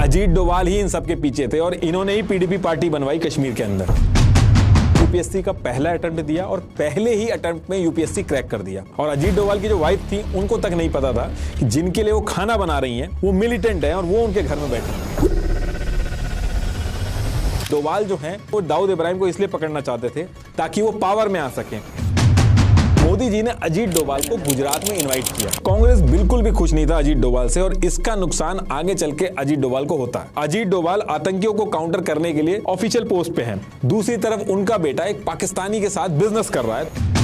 अजीत डोभाल ही इन सब के पीछे थे और इन्होंने ही पीडीपी पार्टी बनवाई कश्मीर के अंदर। यूपीएससी का पहला अटेम्प्ट दिया और पहले ही अटेम्प्ट में यूपीएससी क्रैक कर दिया। और अजीत डोभाल की जो वाइफ थी उनको तक नहीं पता था कि जिनके लिए वो खाना बना रही हैं वो मिलिटेंट हैं और वो उनके घर में बैठे हैं। डोभाल जो हैं वो दाऊद इब्राहिम को इसलिए पकड़ना चाहते थे ताकि वो पावर में आ सकें। मोदी जी ने अजीत डोभाल को गुजरात में इनवाइट किया। कांग्रेस बिल्कुल भी खुश नहीं था अजीत डोभाल से और इसका नुकसान आगे चल के अजीत डोभाल को होता है। अजीत डोभाल आतंकियों को काउंटर करने के लिए ऑफिशियल पोस्ट पे हैं। दूसरी तरफ उनका बेटा एक पाकिस्तानी के साथ बिजनेस कर रहा है।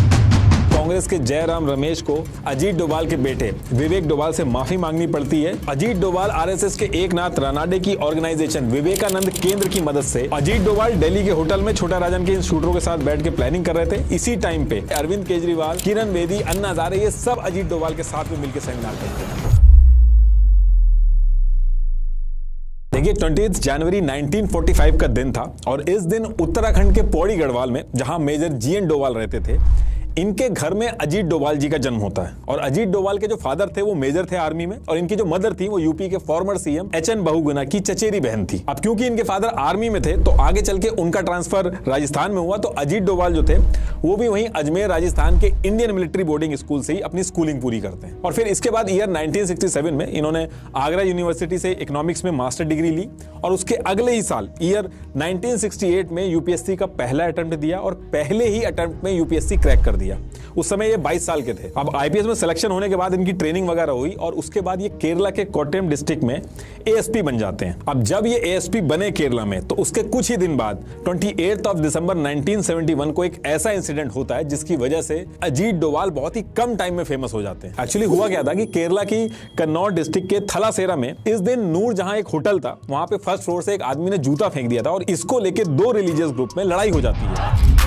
कांग्रेस के जयराम रमेश को अजीत डोभाल के बेटे विवेक डोभाल से माफी मांगनी पड़ती है। अजीत डोभाल आरएसएस के एकनाथ रानाडे की ऑर्गेनाइजेशन विवेकानंद केंद्र की मदद से अजीत डोभाल दिल्ली के होटल में छोटा राजन के इन शूटरों के साथ बैठ के प्लानिंग कर रहे थे। इसी टाइम पे अरविंद केजरीवाल, किरण बेदी, अन्ना हजारे ये सब अजीत डोभाल के साथ में मिलकर सेमिनार करते हैं। देखिए 20 जनवरी 1945 का दिन था और इस दिन उत्तराखंड के पौड़ी गढ़वाल में जहां मेजर जीएन डोभाल रहते थे इनके घर में अजीत डोभाल जी का जन्म होता है। और अजीत डोभाल के जो फादर थे वो मेजर थे आर्मी में और इनकी जो मदर थी वो यूपी के फॉर्मर सीएम एचएन बहुगुणा की चचेरी बहन थी। अब क्योंकि इनके फादर आर्मी में थे तो आगे चल के उनका ट्रांसफर राजस्थान में हुआ तो अजीत डोभाल जो थे वो भी वहीं अजमेर राजस्थान के इंडियन मिलिट्री बोर्डिंग स्कूल से ही अपनी स्कूलिंग पूरी करते हैं। और फिर इसके बाद ईयर 1967 में इन्होंने आगरा यूनिवर्सिटी से इकोनॉमिक्स में मास्टर डिग्री ली और उसके अगले ही साल ईयर 1968 में यूपीएससी का पहला अटेम्प्ट दिया और पहले ही अटेम्प्ट में यूपीएससी क्रैक कर दिया। उस समय ये 22 साल के थे। अब आईपीएस में सिलेक्शन होने के बाद इनकी ट्रेनिंग वगैरह हुई और उसके बाद ये केरला के कोट्टयम डिस्ट्रिक्ट में एएसपी बन जाते हैं। अब जब ये एएसपी बने केरला में तो उसके कुछ ही दिन बाद 28 दिसंबर 1971 को एक ऐसा इंसिडेंट होता है जिसकी वजह से अजीत डोभाल बहुत ही कम टाइम में फेमस हो जाते हैं। एक्चुअली हुआ क्या था कि केरला की कन्नौज डिस्ट्रिक्ट के थलासेरा में इस दिन नूर जहां एक होटल था वहां पे फर्स्ट फ्लोर से एक आदमी ने जूता फेंक दिया था और इसको लेके दो रिलीजियस ग्रुप में लड़ाई हो जाती है।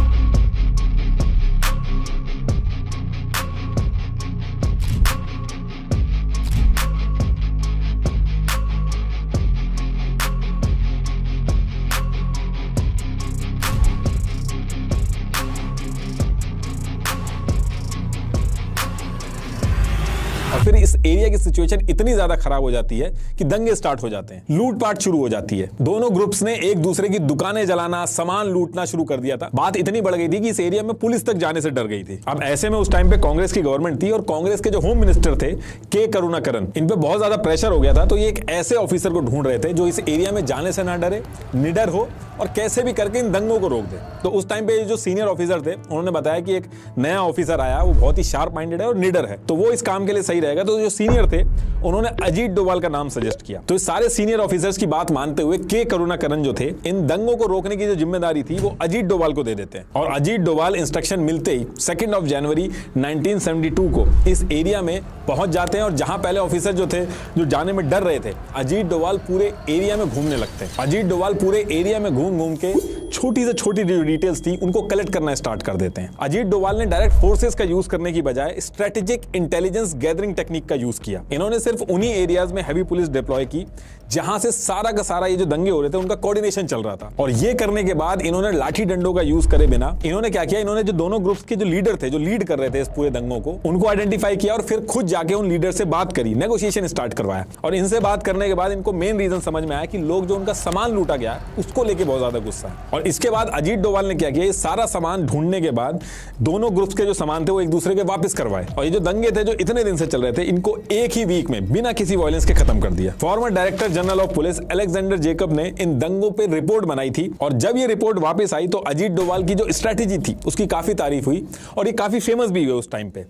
और फिर इस एरिया की सिचुएशन इतनी ज्यादा खराब हो जाती है कि दंगे स्टार्ट हो जाते हैं, लूटपाट शुरू हो जाती है। दोनों ग्रुप्स ने एक दूसरे की दुकानें जलाना, सामान लूटना शुरू कर दिया था। बात इतनी बढ़ गई थी कि इस एरिया में पुलिस तक जाने से डर गई थी। अब ऐसे में उस टाइम पे कांग्रेस की गवर्नमेंट थी और कांग्रेस के जो होम मिनिस्टर थे के करुणाकरन, इन पे बहुत ज्यादा प्रेशर हो गया था। तो ये एक ऐसे ऑफिसर को ढूंढ रहे थे जो इस एरिया में जाने से ना डरे, निडर हो और कैसे भी करके इन दंगों को रोक दे। तो उस टाइम पे जो सीनियर ऑफिसर थे उन्होंने बताया कि एक नया ऑफिसर आया, वो बहुत ही शार्प माइंडेड है और निडर है, तो वो इस काम के लिए सही रहेगा। तो जो सीनियर थे उन्होंने अजीत डोभाल का नाम सजेस्ट किया। तो इस सारे सीनियर ऑफिसर्स की बात मानते हुए के करुणाकरन जो थे इन दंगों को रोकने की जो जिम्मेदारी थी वो अजीत डोभाल को दे देते हैं। और अजीत डोभाल इंस्ट्रक्शन मिलते ही 2 जनवरी 1972 को इस एरिया में पहुंच जाते हैं और जहां पहले ऑफिसर जो थे जो जाने में डर रहे थे, अजीत डोभाल पूरे एरिया में घूमने लगते हैं। अजीत डोभाल पूरे एरिया में घूम घूम के छोटी से छोटी जो डिटेल्स थी उनको कलेक्ट करना स्टार्ट कर देते हैं। अजीत डोभाल ने डायरेक्ट फोर्सेस का यूज करने की बजाय स्ट्रेटेजिक इंटेलिजेंस गैदरिंग टेक्निक का यूज किया। इन्होंने सिर्फ उन्हीं एरियाज में हैवी पुलिस डिप्लॉय की जहां से सारा का सारा ये जो दंगे हो रहे थे उनका कोऑर्डिनेशन चल रहा था। और ये करने के बाद इन्होंने लाठी डंडों का यूज करे बिना इन्होंने क्या किया, इन्होंने जो दोनों ग्रुप्स के जो लीडर थे, जो लीड कर रहे थे इस पूरे दंगों को, उनको आइडेंटिफाई किया और फिर खुद जाके उन लीडर से बात करी, नेगोशिएशन स्टार्ट करवाया। और इनसे बात करने के बाद इनको मेन रीजन समझ में आया कि लोग जो उनका सामान लूटा गया उसको लेके बहुत ज्यादा गुस्सा है। और इसके बाद अजीत डोभाल ने क्या किया, ये सारा सामान ढूंढने के बाद दोनों ग्रुप्स के जो सामान थे वो एक दूसरे के वापस करवाए। और ये जो दंगे थे जो इतने दिन से चल रहे थे इनको एक ही वीक में बिना किसी वायलेंस के खत्म कर दिया। Farmer director general of police Alexander Jacob ने इन दंगों पे रिपोर्ट बनाई थी और जब ये रिपोर्ट वापस आई तो अजीत डोभाल की जो स्ट्रेटेजी थी उसकी काफी तारीफ हुई और ये काफी फेमस भी हुए। उस टाइम पे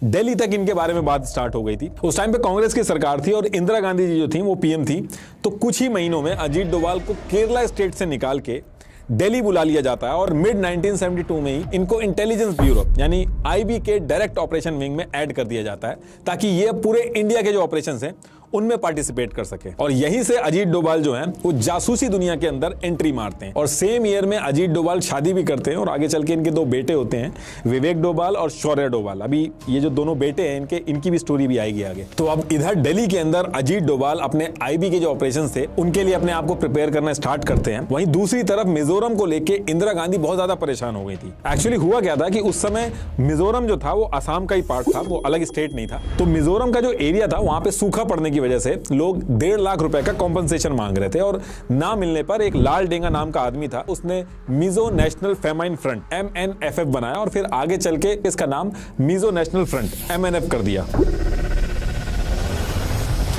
दिल्ली तक इनके बारे में बात स्टार्ट हो गई थी। उस टाइम पे कांग्रेस की सरकार थी और इंदिरा गांधी जी जो थी वो पीएम थी। तो कुछ ही महीनों में अजीत डोभाल को केरला स्टेट से निकाल के दिल्ली बुला लिया जाता है और मिड 1972 में ही इनको इंटेलिजेंस ब्यूरो यानी आईबी के डायरेक्ट ऑपरेशन विंग में ऐड कर दिया जाता है ताकि ये पूरे इंडिया के जो ऑपरेशंस हैं उनमें पार्टिसिपेट कर सके। और यहीं से अजीत डोभाल जो हैं वो जासूसी दुनिया के अंदर एंट्री मारते हैं। और सेम ईयर में अजीत डोभाल शादी भी करते हैं और आगे चल के इनके दो बेटे होते हैं, विवेक डोभाल और शौर्य डोभाल। अभी ये जो दोनों बेटे हैं इनकी भी स्टोरी भी आएगी आगे। तो अब इधर दिल्ली के अंदर अजीत डोभाल अपने आईबी के जो ऑपरेशन थे उनके लिए अपने आप को प्रिपेयर करना स्टार्ट करते हैं। वहीं दूसरी तरफ मिजोरम को लेकर इंदिरा गांधी बहुत ज्यादा परेशान हो गई थी। एक्चुअली हुआ क्या था कि उस समय मिजोरम जो था वो असम का ही पार्ट था, वो अलग स्टेट नहीं था। तो मिजोरम का जो एरिया था वहां पे सूखा पड़ने की की वजह से लोग 1.5 लाख रुपए का कॉम्पनसेशन मांग रहे थे और ना मिलने पर एक लाल डेंगा नाम का आदमी था, उसने Mizo national famine front MNFF बनाया और फिर आगे चल के इसका नाम मिजो नेशनल फ्रंट MNF कर दिया।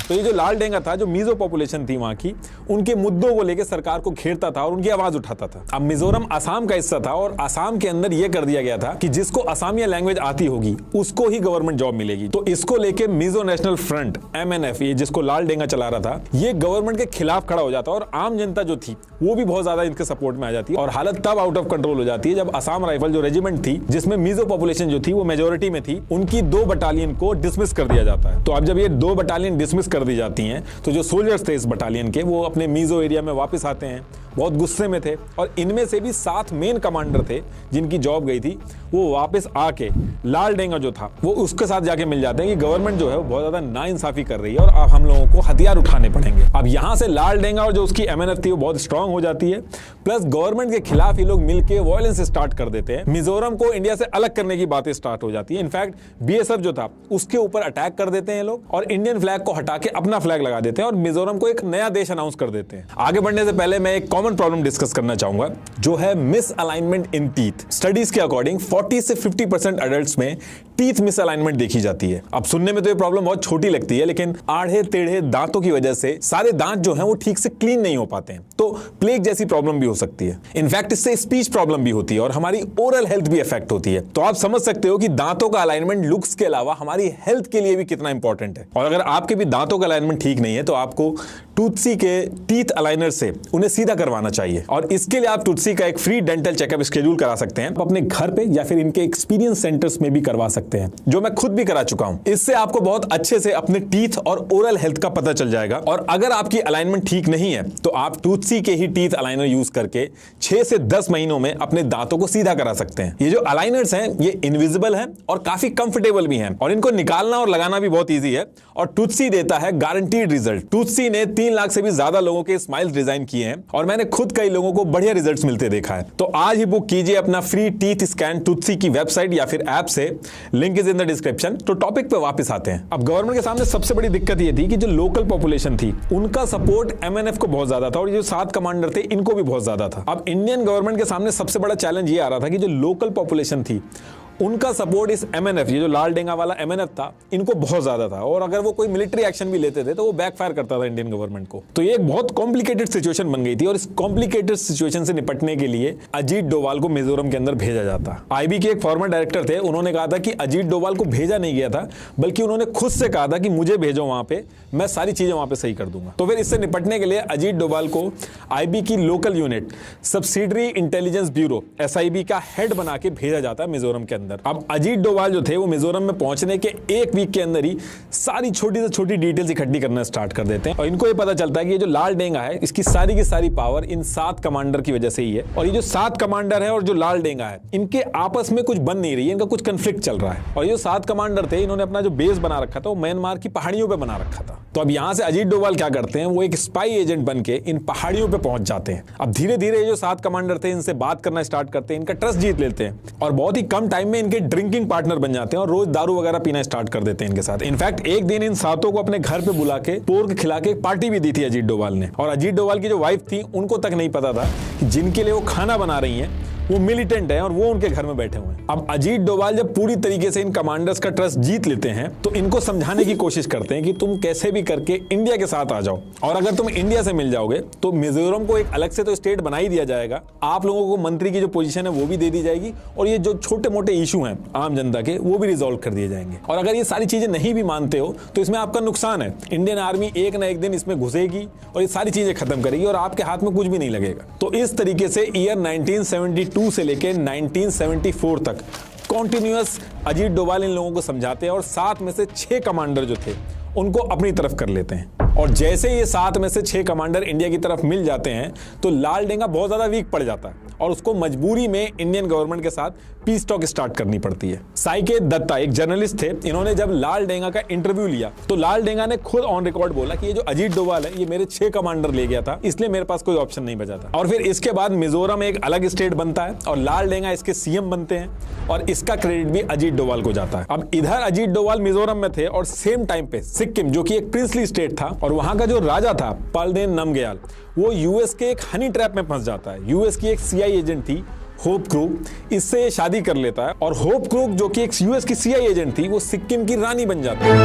तो ये जो लाल डेंगा था, जो मिजो पॉपुलेशन थी वहां की, उनके मुद्दों को लेकर सरकार को घेरता था और उनकी आवाज उठाता था। अब मिजोरम असम का हिस्सा था और असम के अंदर यह कर दिया गया था कि जिसको असमिया लैंग्वेज आती होगी उसको ही गवर्नमेंट जॉब मिलेगी। तो इसको लेके मिजो नेशनल फ्रंट MNF, ये जिसको लाल डेंगा चला रहा था, ये गवर्नमेंट के खिलाफ खड़ा हो जाता और आम जनता जो थी वो भी बहुत ज्यादा इनके सपोर्ट में आ जाती है और हालत तब आउट ऑफ कंट्रोल हो जाती है जब असम राइफल जो रेजिमेंट थी, जिसमें मिजो पॉपुलेशन जो थी वो मेजोरिटी में थी, उनकी 2 बटालियन को डिसमिस कर दिया जाता है। तो अब जब ये 2 बटालियन डिसमिस कर दी जाती हैं तो जो सोल्जर्स थे इस बटालियन के, वो अपने मिजो एरिया में वापस आते हैं, बहुत गुस्से में थे और इनमें से भी 7 मेन कमांडर थे जिनकी जॉब गई थी, वो वापस आके लाल डेंगा जो था वो उसके साथ जाके मिल जाते हैं कि गवर्नमेंट जो है वो बहुत ज्यादा नाइंसाफी कर रही है और अब हम लोगों को हथियार उठाने पड़ेंगे। अब यहां से लाल डेंगा और जो उसकी MNF थी वो बहुत स्ट्रांग हो जाती है, प्लस गवर्नमेंट के खिलाफ ये लोग मिलकर वायलेंस स्टार्ट कर देते हैं। मिजोरम को इंडिया से अलग करने की बातें स्टार्ट हो जाती है। इनफैक्ट BSF जो था उसके ऊपर अटैक कर देते हैं लोग और इंडियन फ्लैग को हटा के अपना फ्लैग लगा देते हैं और मिजोरम को एक नया देश अनाउंस कर देते हैं। आगे बढ़ने से पहले मैं एक कॉमन प्रॉब्लम डिस्कस करना चाहूंगा, जो है miss alignment in teeth. Studies के अकॉर्डिंग 40 से 50% एडल्ट्स में टीथ मिस अलाइनमेंट देखी जाती है। अब सुनने में तो ये प्रॉब्लम बहुत छोटी लगती है, लेकिन आढ़े टेढ़े दांतों की वजह से सारे दांत जो हैं वो ठीक से क्लीन नहीं हो पाते हैं, तो प्लेग जैसी प्रॉब्लम भी हो सकती है। इनफैक्ट इससे स्पीच प्रॉब्लम भी होती है और हमारी ओरल हेल्थ भी इफेक्ट होती है। तो आप समझ सकते हो कि दांतों का अलाइनमेंट लुक्स के अलावा हमारी हेल्थ के लिए भी कितना इंपॉर्टेंट है। और अगर आपके भी दांतों का अलाइनमेंट ठीक नहीं है तो आपको टूथसी के टीथ अलाइनर से उन्हें सीधा करवाना चाहिए और इसके लिए आप टूथसी का एक फ्री डेंटल चेकअप शेड्यूल करा सकते हैं, अपने घर पे या फिर इनके एक्सपीरियंस सेंटर्स में भी करवा सकते हैं, जो मैं खुद भी करा चुका हूं। इससे आपको बहुत अच्छे से अपने टीथ और ओरल हेल्थ का पता चल जाएगा। और अगर आपकी अलाइनमेंट ठीक नहीं है तो आप टूथसी के ही टीथ अलाइनर यूज करके 6 से 10 महीनों में अपने दांतों को सीधा करा सकते हैं। ये जो अलाइनर्स हैं ये इनविजिबल हैं और काफी कंफर्टेबल भी हैं और इनको निकालना और लगाना भी बहुत ईजी है और टूथसी देता है गारंटीड रिजल्ट। टूथसी ने 3 लाख से भी ज्यादा लोगों के स्माइल्स डिजाइन किए हैं और मैंने खुद कई लोगों को बढ़िया रिजल्ट्स मिलते देखा है। तो आज ही बुक कीजिए अपना फ्री टीथ स्कैन टूथसी की वेबसाइट या फिर ऐप से, link is in the description. तो टॉपिक पे वापस आते हैं। अब गवर्नमेंट के सामने सबसे बड़ी दिक्कत ये थी कि जो लोकल पॉपुलेशन थी उनका सपोर्ट MNF को बहुत ज्यादा था और ये जो 7 कमांडर थे इनको भी बहुत ज्यादा था। अब इंडियन गवर्नमेंट के सामने सबसे बड़ा चैलेंज ये आ रहा था कि जो लोकल पॉपुलेशन थी उनका सपोर्ट इस MNF, ये जो लाल डेंगा वाला MNF था, इनको बहुत ज्यादा था और अगर वो कोई मिलिट्री एक्शन भी लेते थे तो वो बैकफायर करता था इंडियन गवर्नमेंट को। तो ये एक बहुत कॉम्प्लिकेटेड सिचुएशन बन गई थी और इस कॉम्प्लिकेटेड सिचुएशन से निपटने के लिए अजीत डोभाल को मिजोरम के अंदर भेजा जाता। IB के एक फॉर्मर डायरेक्टर थे, उन्होंने कहा था कि अजीत डोभाल को भेजा नहीं गया था, बल्कि उन्होंने खुद से कहा था कि मुझे भेजो वहां पे, मैं सारी चीजें वहां पे सही कर दूंगा। तो फिर इससे निपटने के लिए अजीत डोभाल को IB की local unit subsidiary intelligence bureau SIB का हेड बना के भेजा जाता है मिजोरम के अंदर। अब अजीत डोभाल जो थे वो मिजोरम में पहुंचने के 1 वीक के अंदर ही सारी छोटी से छोटी डिटेल्स इकट्ठी करना स्टार्ट कर देते हैं और इनको ये पता चलता है कि ये जो लाल डेंगा है इसकी सारी की सारी पावर इन 7 कमांडर की वजह से ही है और ये जो 7 कमांडर है और जो लाल डेंगा है इनके आपस में कुछ बन नहीं रही है, इनका कुछ कंफ्लिक्ट चल रहा है। और ये 7 कमांडर थे, इन्होंने अपना जो बेस बना रखा था वो म्यांमार की पहाड़ियों पे बना रखा था। तो अब यहां से अजीत डोभाल क्या करते हैं, वो एक स्पाई एजेंट बन के इन पहाड़ियों पे पहुंच जाते हैं। अब धीरे धीरे ये जो 7 कमांडर थे इनसे बात करना स्टार्ट करते हैं, इनका ट्रस्ट जीत लेते हैं और बहुत ही कम टाइम में इनके ड्रिंकिंग पार्टनर बन जाते हैं और रोज दारू वगैरह पीना स्टार्ट कर देते हैं इनके साथ। इनफैक्ट एक दिन इन 7 को अपने घर पे बुला के पोर्क खिला के एक पार्टी भी दी थी अजीत डोभाल ने। और अजीत डोभाल की जो वाइफ थी उनको तक नहीं पता था कि जिनके लिए वो खाना बना रही हैं वो मिलिटेंट है और वो उनके घर में बैठे हुए हैं। अब अजीत डोभाल जब पूरी तरीके से इन कमांडर्स का ट्रस्ट जीत लेते हैं तो इनको समझाने की कोशिश करते हैं कि तुम कैसे भी करके इंडिया के साथ आ जाओ और अगर तुम इंडिया से मिल जाओगे तो मिजोरम को एक अलग से तो स्टेट बना ही दिया जाएगा, आप लोगों को मंत्री की जो पोजीशन है वो भी दे दी जाएगी और ये जो छोटे मोटे इशू हैं आम जनता के वो भी रिजॉल्व कर दिए जाएंगे। और अगर ये सारी चीजें नहीं भी मानते हो तो इसमें आपका नुकसान है, इंडियन आर्मी एक ना एक दिन इसमें घुसेगी और ये सारी चीजें खत्म करेगी और आपके हाथ में कुछ भी नहीं लगेगा। तो इस तरीके से ईयर 1972 से लेकर 1974 तक कॉन्टिन्यूअस अजीत डोभाल इन लोगों को समझाते हैं और 7 में से 6 कमांडर जो थे उनको अपनी तरफ कर लेते हैं। और जैसे ये 7 में से 6 कमांडर इंडिया की तरफ मिल जाते हैं तो लाल डेंगा बहुत ज्यादा वीक पड़ जाता है और उसको मजबूरी में इंडियन गवर्नमेंट के साथ पीस टॉक स्टार्ट करनी पड़ती है। साइकेत दत्ता एक जर्नलिस्ट थे, इन्होंने जब लाल डेंगा का इंटरव्यू लिया तो लाल डेंगा ने खुद ऑन रिकॉर्ड बोला कि ये जो अजीत डोभाल है ये मेरे 6 कमांडर ले गया था, इसलिए मेरे पास कोई ऑप्शन नहीं बचा था। और फिर इसके बाद मिजोरम एक अलग स्टेट बनता है और लाल डेंगा इसके सीएम बनते हैं और इसका क्रेडिट भी अजीत डोभाल को जाता है। अब इधर अजीत डोभाल मिजोरम में थे और सेम टाइम पे सिक्किम जो कि एक प्रिंसली स्टेट था और वहां का जो राजा था पालदेन नमग्याल, वो यूएस के एक हनी ट्रैप में फंस जाता है। यूएस की एक सीआई एजेंट थी होप क्रूक, इससे शादी कर लेता है और होप क्रूक जो कि एक यूएस की सीआई एजेंट थी वो सिक्किम की रानी बन जाती है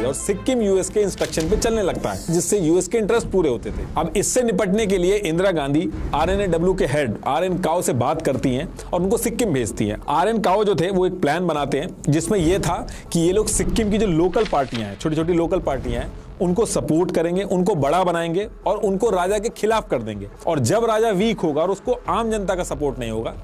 और सिक्किम यूएस के इंस्ट्रक्शन पे चलने लगता है, जिससे यूएस के इंटरेस्ट पूरे होते थे। अब इससे निपटने के लिए इंदिरा गांधी आरएनएडब्ल्यू के हेड आरएन काओ से बात करती हैं और उनको सिक्किम भेजती हैं। आरएन काओ जो थे वो एक प्लान बनाते हैं जिसमें यह था कि ये लोग सिक्किम की जो लोकल पार्टियां हैं, छोटी छोटी लोकल पार्टियां हैं, उनको सपोर्ट करेंगे, उनको बड़ा बनाएंगे और उनको राजा के खिलाफ कर देंगे। और जब राजा वीक होगा और उसको आम जनता का सपोर्ट नहीं होगा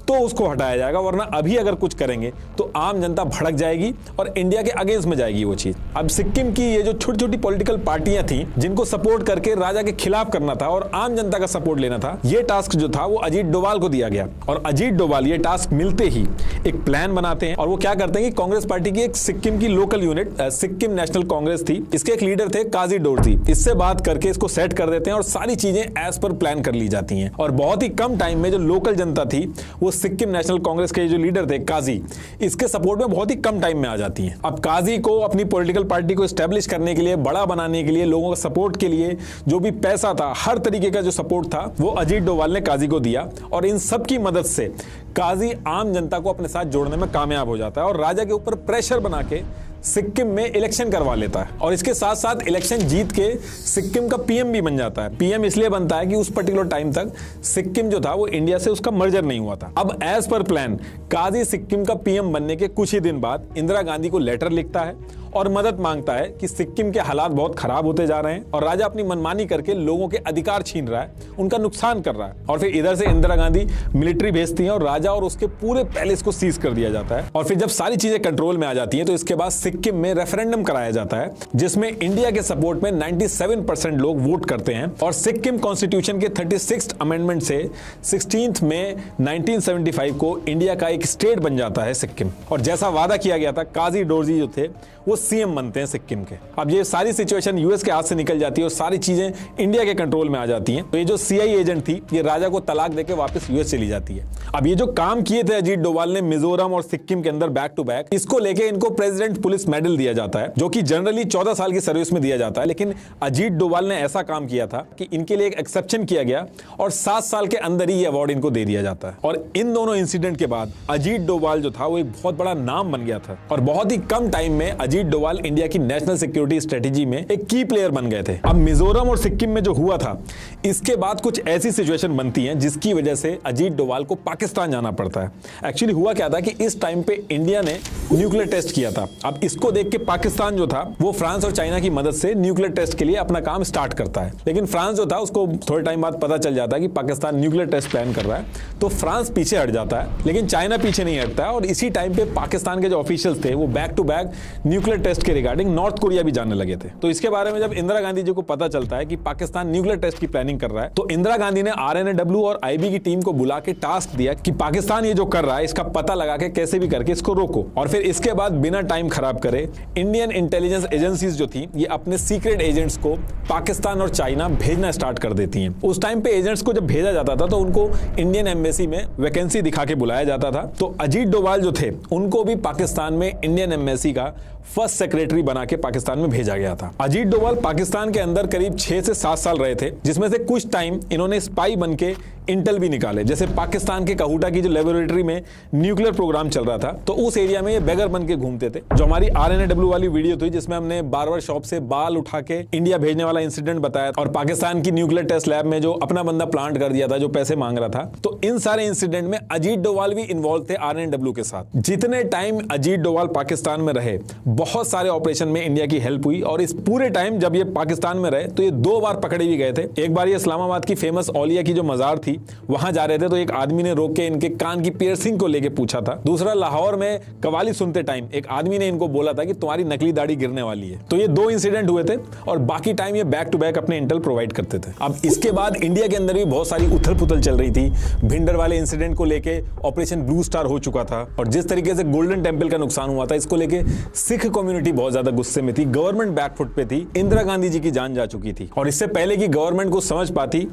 तो उसको हटाया जाएगा, वरना अभी अगर कुछ करेंगे तो आम जनता भड़क जाएगी और इंडिया के अगेंस्ट में जाएगी वो चीज। अब सिक्किम की ये जो छोटी छोटी पॉलिटिकल पार्टियां थी जिनको सपोर्ट करके राजा के खिलाफ करना था और आम जनता का सपोर्ट लेना था, ये टास्क जो था वो अजीत डोभाल को दिया गया। और अजीत डोभाल ये टास्क मिलते ही एक प्लान बनाते हैं और वो क्या करते हैं कि कांग्रेस पार्टी की एक सिक्किम की local unit Sikkim national Congress थी, इसके एक लीडर थे काजी डोरजी, इससे बात करके इसको सेट कर देते हैं और सारी चीजें एज पर प्लान कर ली जाती हैं। और बहुत ही कम टाइम में जो लोकल जनता थी वो सिक्किम नेशनल कांग्रेस के जो लीडर थे काजी, इसके सपोर्ट में बहुत ही कम टाइम में आ जाती हैं। अब काजी को अपनी पॉलिटिकल पार्टी को एस्टेब्लिश करने के लिए, बड़ा बनाने के लिए, लोगों का सपोर्ट के लिए जो भी पैसा था, हर तरीके का जो सपोर्ट था वो अजीत डोभाल ने काजी को दिया और इन सब की मदद से काजी आम जनता को अपने साथ जोड़ने में कामयाब हो जाता है और राजा के ऊपर प्रेशर बना के सिक्किम में इलेक्शन करवा लेता है और इसके साथ साथ इलेक्शन जीत के सिक्किम का पीएम भी बन जाता है। पीएम इसलिए बनता है कि उस पर्टिकुलर टाइम तक सिक्किम जो था वो इंडिया से उसका मर्जर नहीं हुआ था। अब एज पर प्लान काजी सिक्किम का पीएम बनने के कुछ ही दिन बाद इंदिरा गांधी को लेटर लिखता है और मदद मांगता है कि सिक्किम के हालात बहुत खराब होते जा रहे हैं और राजा अपनी मनमानी करके लोगों के अधिकार छीन रहा है, उनका नुकसान कर रहा है। और फिर इधर से इंदिरा गांधी मिलिट्री भेजती हैं और राजा और उसके पूरे पैलेस को सीज कर दिया जाता है। और फिर जब सारी चीजें कंट्रोल में आ जाती हैं तो इसके बाद सिक्किम में रेफरेंडम कराया जाता है जिसमें इंडिया के सपोर्ट में 97% लोग वोट करते हैं और सिक्किम कॉन्स्टिट्यूशन के 36th अमेंडमेंट से 16 मई 1975 को इंडिया का एक स्टेट बन जाता है सिक्किम। और जैसा वादा किया गया था, काजी डोरजी जो थे वो सीएम बनते हैं सिक्किम के। अब ये सारी सिचुएशन यूएस के हाथ से निकल जाती है और सारी चीजें इंडिया के कंट्रोल में आ जाती हैं। तो ये जो सीआई एजेंट थी ये राजा को तलाक देके वापस यूएस चली जाती है। अब ये जो काम किए थे अजीत डोभाल ने मिजोरम और सिक्किम के अंदर बैक टू बैक, इसको लेके इनको प्रेसिडेंट पुलिस मेडल दिया जाता है जो कि जनरली 14 साल की सर्विस में दिया जाता है, लेकिन अजीत डोभाल ने ऐसा काम किया था कि इनके लिए एक एक्सेप्शन किया गया और 7 साल के अंदर ही ये अवार्ड इनको दे दिया जाता है। और इन दोनों इंसिडेंट के बाद अजीत डोभाल जो था वो एक बहुत बड़ा नाम बन गया था और बहुत ही कम टाइम में अजीत डोभाल इंडिया की नेशनल सिक्योरिटी स्ट्रेटेजी में एक की प्लेयर बन गए थे। अब मिजोरम और सिक्किम में जो हुआ था इसके बाद कुछ ऐसी सिचुएशन बनती हैं जिसकी वजह से अजीत डोभाल को पाकिस्तान जाना पड़ता है। एक्चुअली हुआ क्या था कि इस टाइम पे इंडिया ने न्यूक्लियर टेस्ट किया था। अब इसको देख के पाकिस्तान जो था वो फ्रांस और चाइना की मदद से न्यूक्लियर टेस्ट के लिए अपना काम स्टार्ट करता है, लेकिन फ्रांस जो था उसको थोड़े टाइम बाद पता चल जाता है कि पाकिस्तान न्यूक्लियर टेस्ट प्लान कर रहा है, तो फ्रांस पीछे हट जाता है, लेकिन चाइना पीछे नहीं हटता है। और इसी टाइम पे पाकिस्तान के जो ऑफिशियल्स थे वो back to back nuclear test के रिगार्डिंग नॉर्थ कोरिया भी जानने लगे थे। तो इसके बारे में जब इंदिरा गांधी जी को पता चलता है कि पाकिस्तान न्यूक्लियर टेस्ट की प्लानिंग कर रहा है, तो इंदिरा गांधी ने आरएनएडब्ल्यू और आईबी की टीम को बुला के टास्क दिया कि पाकिस्तान ये जो कर रहा है इसका पता लगा के कैसे भी करके इसको रोको। और फिर इसके बाद बिना टाइम खराब करे इंडियन इंटेलिजेंस एजेंसीज जो थी ये अपने सीक्रेट एजेंट्स को पाकिस्तान और चाइना भेजना स्टार्ट कर देती हैं। उस टाइम पे एजेंट्स को जब भेजा जाता था तो उनको इंडियन एम्बेसी में वैकेंसी दिखा के बुलाया जाता था। तो अजीत डोभाल जो थे उनको भी पाकिस्तान में इंडियन एम्बेसी का फर्स्ट सेक्रेटरी बना के पाकिस्तान में भेजा गया था। अजीत डोभाल पाकिस्तान के अंदर करीब 6 से 7 साल रहे थे, जिसमें से कुछ टाइम इन्होंने स्पाई बन के इंटेल भी निकाले। जैसे पाकिस्तान के कहूटा की जो लेबोरेटरी में न्यूक्लियर प्रोग्राम चल रहा था तो उस एरिया में ये बेगर बन के घूमते थे। जो हमारी आरएनएडब्ल्यू वाली वीडियो थी जिसमें हमने बार्बर शॉप से बाल उठा के इंडिया भेजने वाला इंसिडेंट बताया और पाकिस्तान की न्यूक्लियर टेस्ट लैब में जो अपना बंदा प्लांट कर दिया था जो पैसे मांग रहा था, तो इन सारे इंसिडेंट में अजीत डोभाल भी इन्वॉल्व थे आरएनएडब्ल्यू के साथ। जितने टाइम अजीत डोभाल पाकिस्तान में रहे बहुत सारे ऑपरेशन में इंडिया की हेल्प हुई और इस पूरे टाइम जब ये पाकिस्तान में रहे तो ये 2 बार पकड़े भी गए थे। एक बार ये इस्लामाबाद की फेमस औलिया की जो मजार थी वहां जा रहे थे तो एक आदमी ने रोक के इनके कान की पियर्सिंग को लेके पूछा था। दूसरा, लाहौर में कवाली सुनते टाइम एक आदमी ने इनको बोला था कि तुम्हारी नकली दाढ़ी गिरने वाली है। तो ये 2 इंसिडेंट हुए थे और बाकी टाइम ये बैक टू बैक अपने इंटेल प्रोवाइड करते थे। अब इसके बाद इंडिया के अंदर भी बहुत सारी उथल पुथल चल रही थी। भिंडर वाले इंसिडेंट को लेके ऑपरेशन ब्लू स्टार हो चुका था और जिस तरीके से गोल्डन टेंपल का नुकसान हुआ था, इसको लेके सिख कम्युनिटी बहुत ज्यादा गुस्से में थी। गवर्नमेंट बैकफुट पे थी। इंदिरा गांधी जी की जान जा चुकी थी और इससे पहले कि गवर्नमेंट को समझ पाती,